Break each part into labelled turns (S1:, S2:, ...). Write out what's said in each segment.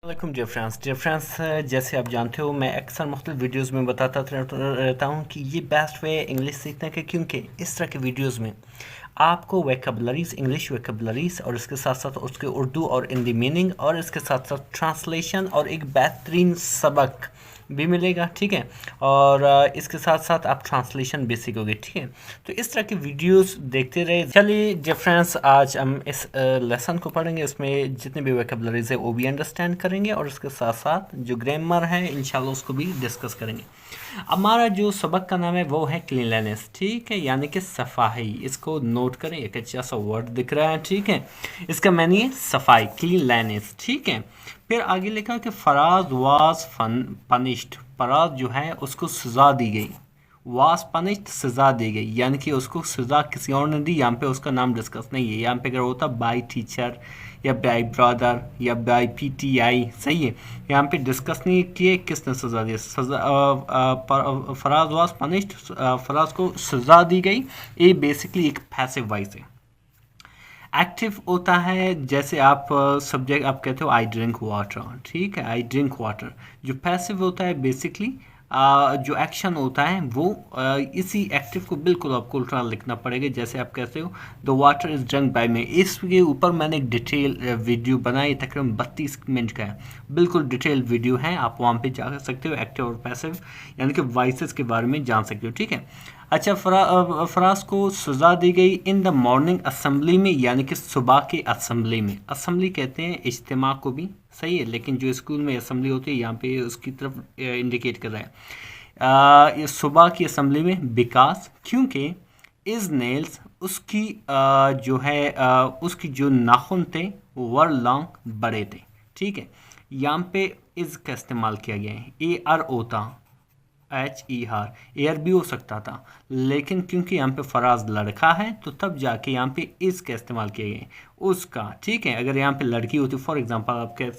S1: वालेकुम dear friends, जैसे आप जानते हो मैं अक्सर मुख्तलिफ वीडियोज़ में बताता रहता हूँ कि ये बेस्ट वे इंग्लिश सीखने का, क्योंकि इस तरह के वीडियोज़ में आपको वेकबलरीज, इंग्लिश वेकबलरीज और इसके साथ साथ उसके उर्दू और हिंदी मीनिंग और इसके साथ साथ ट्रांसलेशन और एक बेहतरीन सबक भी मिलेगा। ठीक है, और इसके साथ साथ आप ट्रांसलेशन भी सीखोगे। ठीक है, तो इस तरह की वीडियोस देखते रहे। चलिए डिफरेंस, आज हम इस लेसन को पढ़ेंगे। इसमें जितने भी वोकैबुलरीज है वो भी अंडरस्टैंड करेंगे और उसके साथ साथ जो ग्रामर है इंशाल्लाह उसको भी डिस्कस करेंगे। हमारा जो सबक का नाम है वो है क्लीनलीनेस। ठीक है, यानी कि सफाई। इसको नोट करें, एक अच्छा सा वर्ड दिख रहा है। ठीक है, इसका मैंने है सफाई, क्लीनलीनेस। ठीक है, फिर आगे लिखा कि फराज वाज पनिश्ड। फराज जो है उसको सज़ा दी गई। वाज पनिश्ड, सज़ा दी गई, यानी कि उसको सज़ा किसी और ने दी। यहाँ पे उसका नाम डिस्कस नहीं है। यहाँ पे अगर होता बाय टीचर या बाय ब्रदर या बाय पीटीआई, सही है। यहाँ पे डिस्कस नहीं किए किसने सज़ा दी। फराज वाज पनिश्ड, फराज को सज़ा दी गई। ये बेसिकली एक पैसिव वॉइस है। एक्टिव होता है जैसे आप सब्जेक्ट आप कहते हो आई ड्रिंक वाटर। ठीक है, आई ड्रिंक वाटर। जो पैसिव होता है बेसिकली जो एक्शन होता है वो इसी एक्टिव को बिल्कुल आपको उल्टा लिखना पड़ेगा। जैसे आप कहते हो the water is drunk by me. इसके ऊपर मैंने एक डिटेल वीडियो बनाई, तकरीबन 32 मिनट का है, बिल्कुल डिटेल वीडियो है। आप वहाँ पे जा सकते हो, एक्टिव और पैसिव यानी कि वॉइसेस के बारे में जान सकते हो। ठीक है, अच्छा, फराज को सज़ा दी गई इन द मॉर्निंग असेंबली में, यानी कि सुबह के असेंबली में। असेंबली कहते हैं इज्तिमा को भी, सही है, लेकिन जो स्कूल में असेंबली होती है यहाँ पे उसकी तरफ इंडिकेट कर रहा है। ये सुबह की असेंबली में, बिकॉज क्योंकि इज नेल्स उसकी जो है उसकी जो नाखून थे वर लॉन्ग, बड़े थे। ठीक है, यहाँ पे इज का इस्तेमाल किया गया है। ए आर होता HER, एयर भी हो सकता था, लेकिन क्योंकि यहाँ पे फराज लड़का है तो तब जाके यहाँ पे इस का इस्तेमाल किया गया उसका। ठीक है, अगर यहाँ पे लड़की होती, फॉर एग्जांपल आप कह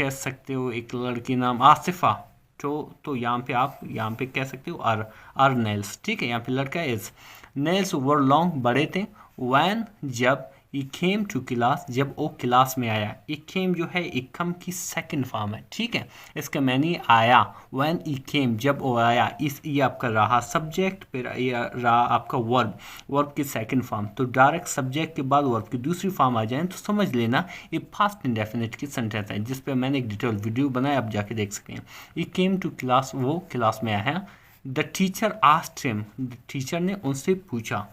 S1: सकते हो एक लड़की नाम आसिफा, तो यहाँ पे आप यहाँ पे कह सकते हो आर नेल्स। ठीक है, यहाँ पे लड़का इज। नेल्स वर लॉन्ग, बड़े थे। वैन, जब। ई केम टू क्लास, जब वो क्लास में आया। ई केम जो है इकम की सेकंड फॉर्म है। ठीक है, इसका मैंने आया। व्हेन ई केम, जब वो आया। इस ये आपका रहा सब्जेक्ट, फिर ये रहा आपका वर्ब की सेकंड फॉर्म। तो डायरेक्ट सब्जेक्ट के बाद वर्ब की दूसरी फॉर्म आ जाए तो समझ लेना ये पास्ट इंडेफिनिट की सेंटेंस है, जिस पे मैंने एक डिटेल वीडियो बनाया, आप जाके देख सकते हैं। ई केम टू क्लास, वो क्लास में आया। The teacher asked him, teacher ने उनसे पूछा।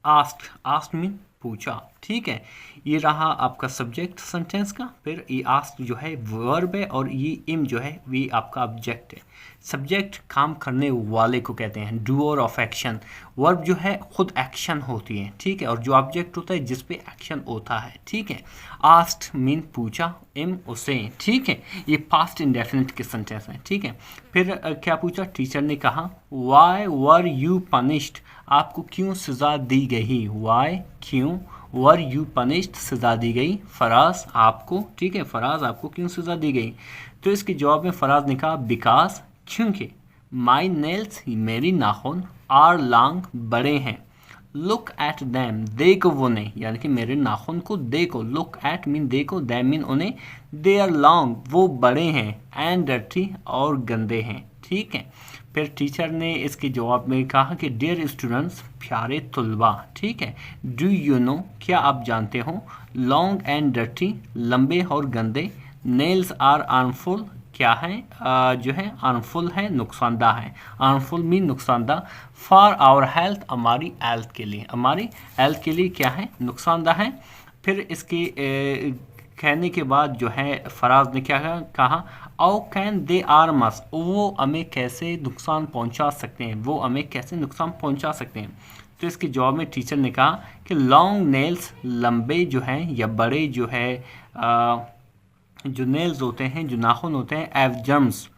S1: आस्क्ड मीन पूछा। ठीक है, ये रहा आपका सब्जेक्ट सेंटेंस का। फिर ये आस्क जो है वर्ब है और ये इम जो है ये आपका ऑब्जेक्ट है। सब्जेक्ट काम करने वाले को कहते हैं, डूअर ऑफ एक्शन। वर्ब जो है खुद एक्शन होती है। ठीक है, और जो ऑब्जेक्ट होता है जिस पे एक्शन होता है। ठीक है, आस्क्ड मीन पूछा, इम उसे। ठीक है, ये पास्ट इंडेफिनिट के सेंटेंस है। ठीक है, फिर क्या पूछा, टीचर ने कहा वाई वर यू पनिश्ड, आपको क्यों सज़ा दी गई। वाई, क्यों। वर यू पनिश्ड, सज़ा दी गई। फराज, आपको। ठीक है, फराज आपको क्यों सज़ा दी गई। तो इसके जवाब में फराज ने कहा बिकॉज, क्योंकि। माई नेल्स, मेरी नाखून। आर लॉन्ग, बड़े हैं। लुक एट दैम, देखो उन्हें, यानी कि मेरे नाखून को देखो। लुक एट मीन देखो, दैम मीन उन्हें। दे आर लॉन्ग, वो बड़े हैं। एंड डर्टी, और गंदे हैं। ठीक है, फिर टीचर ने इसके जवाब में कहा कि डियर स्टूडेंट्स, प्यारे तुलबा। ठीक है, डू यू नो, क्या आप जानते हो। लॉन्ग एंड डर्टी, लंबे और गंदे। नेल्स आर हार्मफुल, क्या है जो है हार्मफुल है, नुकसानदा है। हार्मफुल मीन नुकसानदा। फॉर आवर हेल्थ, हमारी हेल्थ के लिए, हमारी हेल्थ के लिए क्या है, नुकसानदा है। फिर इसके कहने के बाद जो है फराज ने क्या कहा, हाउ कैन दे आर्म अस, वो हमें कैसे नुकसान पहुंचा सकते हैं, वो हमें कैसे नुकसान पहुंचा सकते हैं। तो इसके जवाब में टीचर ने कहा कि लॉन्ग नेल्स, लंबे जो हैं या बड़े जो है जो नेल्स होते हैं, जो नाखून होते हैं, एव जर्म्स,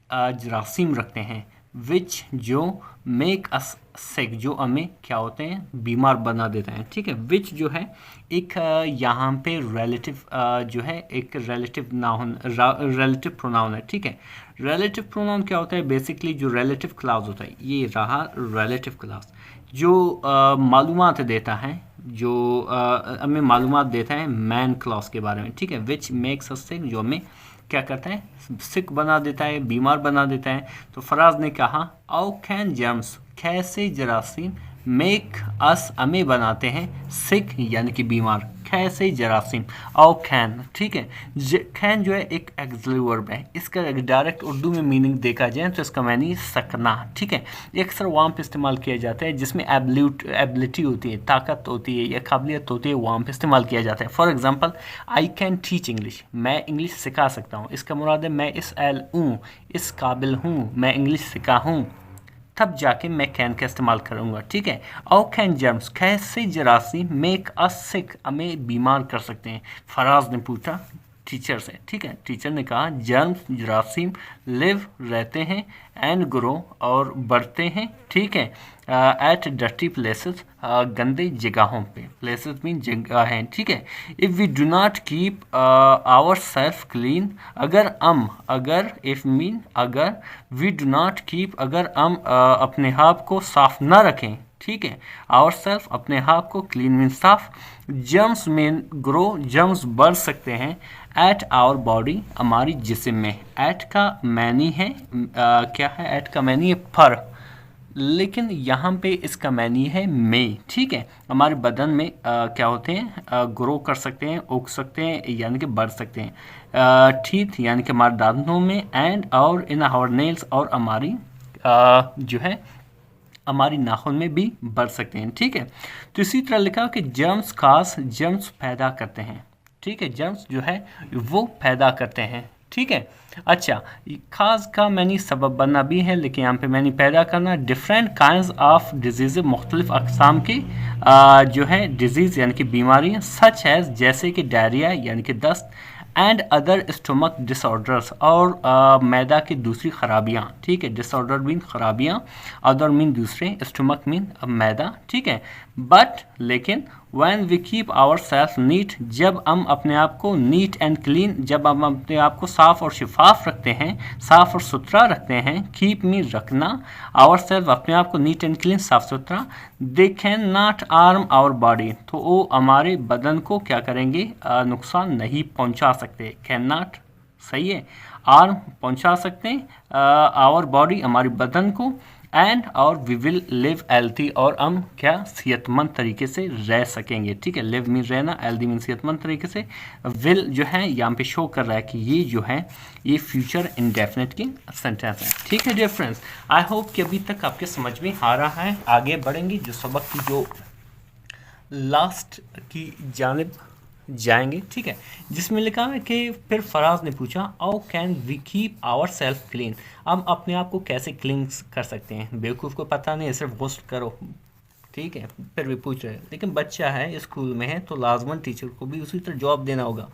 S1: जरासीम रखते हैं। विच, जो। मेक अस सिक, जो हमें क्या होते हैं, बीमार बना देते हैं। ठीक है, विच जो है एक यहाँ पे रिलेटिव जो है एक रिलेटिव नाउन, रिलेटिव प्रोनाउन है। ठीक है, रिलेटिव प्रोनाउन क्या होता है, बेसिकली जो रिलेटिव क्लास होता है, ये रहा रिलेटिव क्लास, जो मालूमात देता है, जो हमें मालूमात देता है मैन क्लॉज के बारे में, ठीक है, विच मेक्स अस सिक, जो हमें क्या करता है, सिक बना देता है, बीमार बना देता है। तो फराज ने कहा हाउ कैन जर्म्स, कैसे जरासीम, मेक अस, हमें बनाते हैं, सिक यानी कि बीमार, कैसे जरासीम, आओ कैन, ठीक है। कैन जो है एक एक्सिलरी वर्ब है, इसका डायरेक्ट उर्दू में मीनिंग देखा जाए तो इसका मानी सकना, ठीक है। ये अक्सर वाम पे इस्तेमाल किया जाता है जिसमें एबिलिटी होती है, ताकत होती है या काबिलियत होती है, वाम पे इस्तेमाल किया जाता है। For example I can teach English, मैं इंग्लिश सिखा सकता हूँ, इसका मुराद है मैं इस काबिल हूँ, मैं इंग्लिश सिखा हूँ, तब जाके मैं कैन का इस्तेमाल करूँगा, ठीक है। और कैन जर्म्स, कैसे जरासीम, मेक अस सिक, हमें बीमार कर सकते हैं। फराज ने पूछा टीचर से, ठीक है। टीचर ने कहा जर्म्स, जरासीम, लिव, रहते हैं, एंड ग्रो, और बढ़ते हैं, ठीक है, एट डर्टी प्लेसेस, गंदे जगहों पे, प्लेसेस मीन जगह हैं, ठीक है। If we do not keep our self clean, अगर इफ़ मीन अगर, वी डू नॉट कीप, अगर हम अपने आप को साफ ना रखें, ठीक है, आवर सेल्फ, अपने आप को, क्लीन मीन साफ, जर्म्स मीन ग्रो, जर्म्स बढ़ सकते हैं, एट आवर बॉडी, हमारी जिस्म में। एट का मैनी है क्या है, एट का मैनी है पर, लेकिन यहाँ पे इसका मैनी है में, ठीक है। हमारे बदन में क्या होते हैं, ग्रो कर सकते हैं, उग सकते हैं, यानी कि बढ़ सकते हैं, टीथ यानी कि हमारे दांतों में, एंड और इन आवर नेल्स, और हमारी जो है हमारी नाखून में भी बढ़ सकते हैं, ठीक है। तो इसी तरह लिखा कि जर्म्स खास, जर्म्स पैदा करते हैं, ठीक है, जर्म्स जो है वो पैदा करते हैं, ठीक है। अच्छा, खास का मैंने सबब बनना भी है, लेकिन यहाँ पे मैंने पैदा करना, डिफरेंट काइंड्स ऑफ डिजीज़, मुख्तलिफ अक़साम की जो है डिजीज़ यानी कि बीमारियाँ, सच है जैसे कि डायरिया यानी कि दस्त, एंड अदर स्टमक डिसऑर्डर्स, और मैदा की दूसरी खराबियाँ, ठीक है। डिसऑर्डर मीन खराबियाँ, अदर मीन दूसरे, स्टमक मीन मैदा, ठीक है। बट लेकिन when we keep our self neat, जब हम अपने आप को नीट एंड क्लीन, जब हम अपने आप को साफ़ और शिफाफ रखते हैं, साफ़ और सुथरा रखते हैं, कीप मी रखना, आवर सेल्फ अपने आप को नीट एंड क्लीन, साफ़ सुथरा, they can not harm our body, तो वो हमारे बदन को क्या करेंगे, नुकसान नहीं पहुंचा सकते। कैन नॉट सही है, हार्म पहुंचा सकते हैं, आवर बॉडी हमारे बदन को, एंड और वी विल लिव हेल्थी, और हम क्या सेहतमंद तरीके से रह सकेंगे, ठीक है। लिव मीन रहना, हेल्थी मीन सेहतमंद तरीके से, विल जो है यहाँ पे शो कर रहा है कि ये जो है ये फ्यूचर इंडेफिनिट की सेंटेंस है, ठीक है डियर फ्रेंड्स। आई होप कि अभी तक आपके समझ में आ रहा है। आगे बढ़ेंगे, जो सबक की जो लास्ट की जानिब जाएंगे, ठीक है, जिसमें लिखा है कि फिर फराज ने पूछा how can we keep our self clean, हम अपने आप को कैसे क्लीन कर सकते हैं। बेवकूफ़ को पता नहीं है, सिर्फ गुस्ल करो, ठीक है, फिर भी पूछ रहे हैं, लेकिन बच्चा है, स्कूल में है, तो लाजमन टीचर को भी उसी तरह जवाब देना होगा।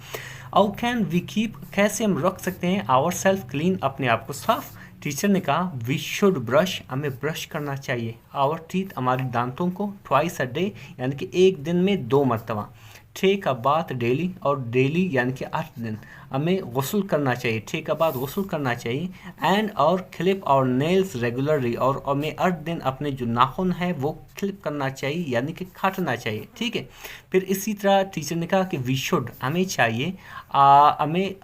S1: हाउ कैन वी कीप, कैसे हम रख सकते हैं, आवर सेल्फ क्लीन, अपने आप को साफ। टीचर ने कहा वी शुड ब्रश, हमें ब्रश करना चाहिए, आवर टीथ, हमारे दांतों को, ट्वाइस अ डे यानी कि एक दिन में 2 मरतबा, टेक अ बाथ डेली, और डेली यानी कि 8 दिन हमें गुस्ल करना चाहिए, टेक अ बाथ गुस्ल करना चाहिए, एंड और क्लिप और नेल्स रेगुलरली, और हमें 8 दिन अपने जो नाखून है वो क्लिप करना चाहिए यानी कि काटना चाहिए, ठीक है। फिर इसी तरह टीचर ने कहा कि वी शुड, हमें चाहिए, हमें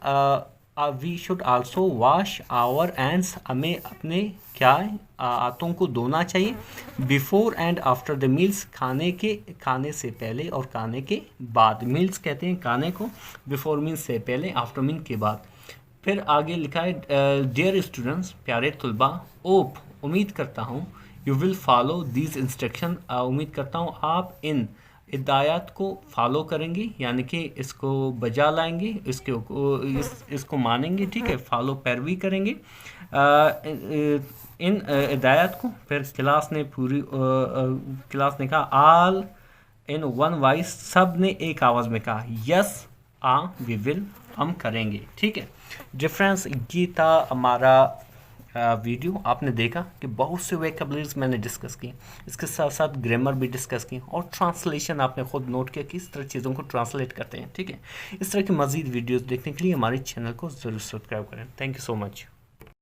S1: we should also wash our hands, हमें अपने क्या हाथों को धोना चाहिए, before and after the meals, खाने से पहले और खाने के बाद, मील्स कहते हैं खाने को, बिफोर मीन्स से पहले, आफ्टर मीन के बाद। फिर आगे लिखा है डियर स्टूडेंट्स, प्यारे तलबा, ओप, उम्मीद करता हूँ, you will follow these instruction, उम्मीद करता हूँ आप इन हिदायत को फॉलो करेंगे, यानी कि इसको बजा लाएंगे, इसको मानेंगे, ठीक है, फॉलो पैरवी करेंगे इन हिदायत को। फिर क्लास ने कहा ऑल इन वन वॉइस, सब ने एक आवाज़ में कहा यस वी विल, हम करेंगे, ठीक है। डिफरेंस ये था हमारा वीडियो। आपने देखा कि बहुत से वोकैबुलरीज मैंने डिस्कस की, इसके साथ साथ ग्रामर भी डिस्कस की, और ट्रांसलेशन आपने खुद नोट किया कि इस तरह चीज़ों को ट्रांसलेट करते हैं, ठीक है। इस तरह की मज़ीद वीडियोस देखने के लिए हमारे चैनल को ज़रूर सब्सक्राइब करें। Thank you so much.